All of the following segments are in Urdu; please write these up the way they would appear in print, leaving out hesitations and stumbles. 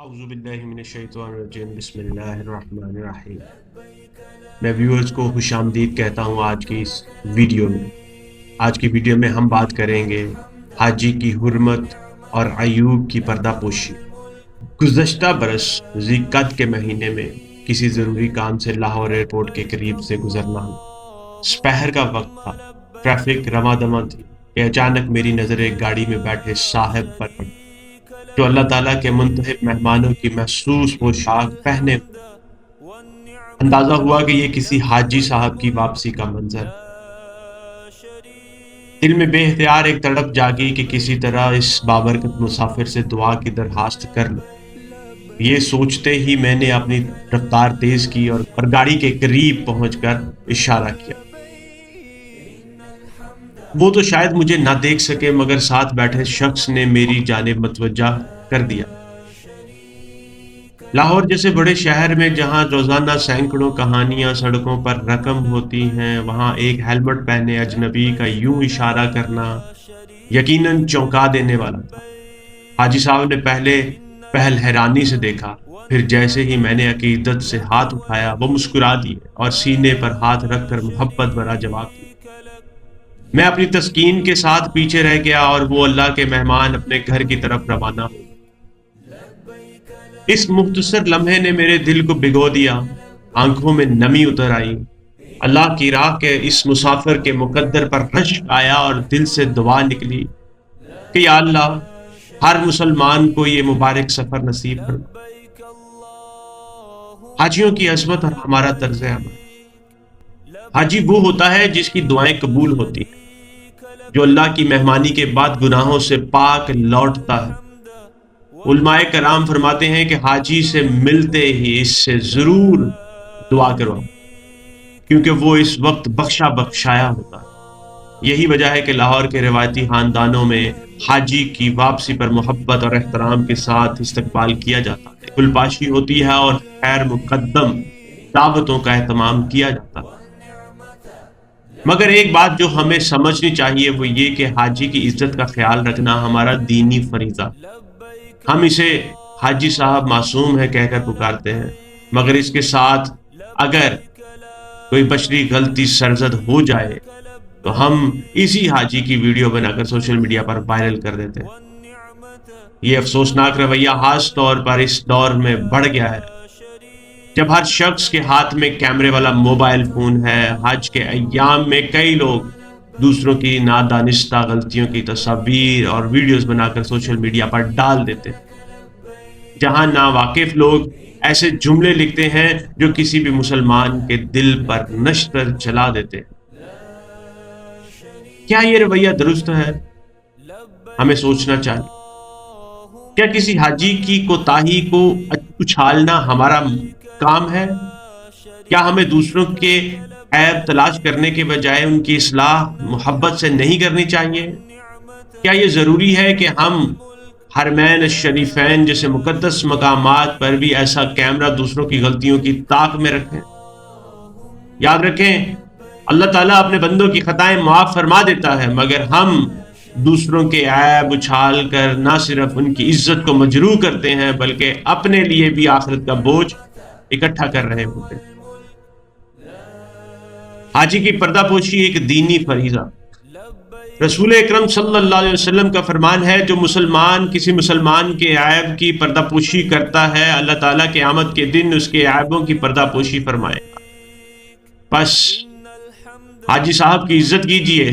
اعوذ باللہ من الشیطان الرجیم بسم اللہ الرحمن الرحیم۔ میں ویورز کو خوش آمدید کہتا ہوں آج کی اس ویڈیو میں۔ آج کی ویڈیو میں ہم بات کریں گے حاجی کی حرمت اور ایوب کی پردہ پوشی۔ گزشتہ برس ذی القعدہ کے مہینے میں کسی ضروری کام سے لاہور ایئرپورٹ کے قریب سے گزرنا سپہر کا وقت تھا۔ ٹریفک رواں دواں تھی کہ اچانک میری نظر ایک گاڑی میں بیٹھے صاحب پر پڑی جو اللہ تعالیٰ کے منتخب مہمانوں کی محسوس پوشاک پہنے ہوئے۔ اندازہ ہوا کہ یہ کسی حاجی صاحب کی واپسی کا منظر۔ دل میں بے اختیار ایک تڑپ جاگی کہ کسی طرح اس بابرکت مسافر سے دعا کی درخواست کر لوں۔ یہ سوچتے ہی میں نے اپنی رفتار تیز کی اور گاڑی کے قریب پہنچ کر اشارہ کیا۔ وہ تو شاید مجھے نہ دیکھ سکے مگر ساتھ بیٹھے شخص نے میری جانب متوجہ کر دیا۔ لاہور جیسے بڑے شہر میں جہاں روزانہ سینکڑوں کہانیاں سڑکوں پر رقم ہوتی ہیں، وہاں ایک ہیلمٹ پہنے اجنبی کا یوں اشارہ کرنا یقیناً چونکا دینے والا تھا۔ حاجی صاحب نے پہل حیرانی سے دیکھا، پھر جیسے ہی میں نے عقیدت سے ہاتھ اٹھایا وہ مسکرا دیے اور سینے پر ہاتھ رکھ کر محبت بھرا جواب دیا۔ میں اپنی تسکین کے ساتھ پیچھے رہ گیا اور وہ اللہ کے مہمان اپنے گھر کی طرف روانہ ہوئے۔ اس مختصر لمحے نے میرے دل کو بھگو دیا، آنکھوں میں نمی اتر آئی۔ اللہ کی راہ کے اس مسافر کے مقدر پر رشک آیا اور دل سے دعا نکلی کہ یا اللہ ہر مسلمان کو یہ مبارک سفر نصیب فرما۔ حاجیوں کی عظمت اور ہمارا طرز عمل۔ حاجی وہ ہوتا ہے جس کی دعائیں قبول ہوتی ہیں، جو اللہ کی مہمانی کے بعد گناہوں سے پاک لوٹتا ہے۔ علماء کرام فرماتے ہیں کہ حاجی سے ملتے ہی اس سے ضرور دعا کرو، کیونکہ وہ اس وقت بخشا بخشایا ہوتا ہے۔ یہی وجہ ہے کہ لاہور کے روایتی خاندانوں میں حاجی کی واپسی پر محبت اور احترام کے ساتھ استقبال کیا جاتا ہے، گلپاشی ہوتی ہے اور خیر مقدم دعوتوں کا اہتمام کیا جاتا ہے۔ مگر ایک بات جو ہمیں سمجھنی چاہیے وہ یہ کہ حاجی کی عزت کا خیال رکھنا ہمارا دینی فریضہ۔ ہم اسے حاجی صاحب معصوم ہے کہہ کر پکارتے ہیں، مگر اس کے ساتھ اگر کوئی بشری غلطی سرزد ہو جائے تو ہم اسی حاجی کی ویڈیو بنا کر سوشل میڈیا پر وائرل کر دیتے ہیں۔ یہ افسوسناک رویہ خاص طور پر اس دور میں بڑھ گیا ہے جب ہر شخص کے ہاتھ میں کیمرے والا موبائل فون ہے۔ حج کے ایام میں کئی لوگ دوسروں کی نادانستہ غلطیوں کی تصاویر اور ویڈیوز بنا کر سوشل میڈیا پر ڈال دیتے ہیں، جہاں ناواقف لوگ ایسے جملے لکھتے ہیں جو کسی بھی مسلمان کے دل پر نشتر چلا دیتے ہیں۔ کیا یہ رویہ درست ہے؟ ہمیں سوچنا چاہیے۔ کیا کسی حاجی کی کوتاہی کو اچھالنا ہمارا کام ہے؟ کیا ہمیں دوسروں کے عیب تلاش کرنے کے بجائے ان کی اصلاح محبت سے نہیں کرنی چاہیے؟ کیا یہ ضروری ہے کہ ہم حرمین الشریفین جیسے مقدس مقامات پر بھی ایسا کیمرہ دوسروں کی غلطیوں کی طاق میں رکھیں؟ یاد رکھیں، اللہ تعالیٰ اپنے بندوں کی خطائیں معاف فرما دیتا ہے، مگر ہم دوسروں کے عیب اچھال کر نہ صرف ان کی عزت کو مجروح کرتے ہیں بلکہ اپنے لیے بھی آخرت کا بوجھ اکٹھا کر رہے ہوتے ہیں۔ حاجی کی پردہ پوشی ایک دینی فریضہ۔ رسول اکرم صلی اللہ علیہ وسلم کا فرمان ہے، جو مسلمان کسی مسلمان کے عیب کی پردہ پوشی کرتا ہے اللہ تعالیٰ قیامت کے دن اس کے عیبوں کی پردہ پوشی فرمائے گا۔ بس حاجی صاحب کی عزت کیجئے،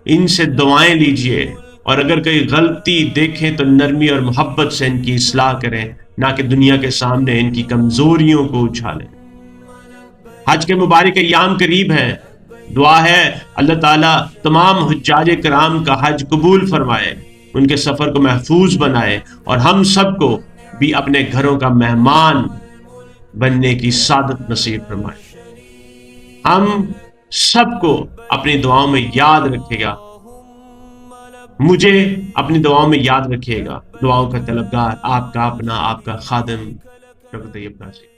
ان سے دعائیں لیجئے، اور اگر کوئی غلطی دیکھیں تو نرمی اور محبت سے ان کی اصلاح کریں، نہ کہ دنیا کے سامنے ان کی کمزوریوں کو اچھالیں۔ حج کے مبارک ایام قریب ہیں، دعا ہے اللہ تعالیٰ تمام حجاج کرام کا حج قبول فرمائے، ان کے سفر کو محفوظ بنائے اور ہم سب کو بھی اپنے گھروں کا مہمان بننے کی سعادت نصیب فرمائے۔ ہم سب کو اپنی دعاؤں میں یاد رکھے گا، مجھے اپنی دعاؤں میں یاد رکھیے گا۔ دعاؤں کا طلبگار آپ کا اپنا، آپ کا خادم ڈاکٹر طیب ناصری۔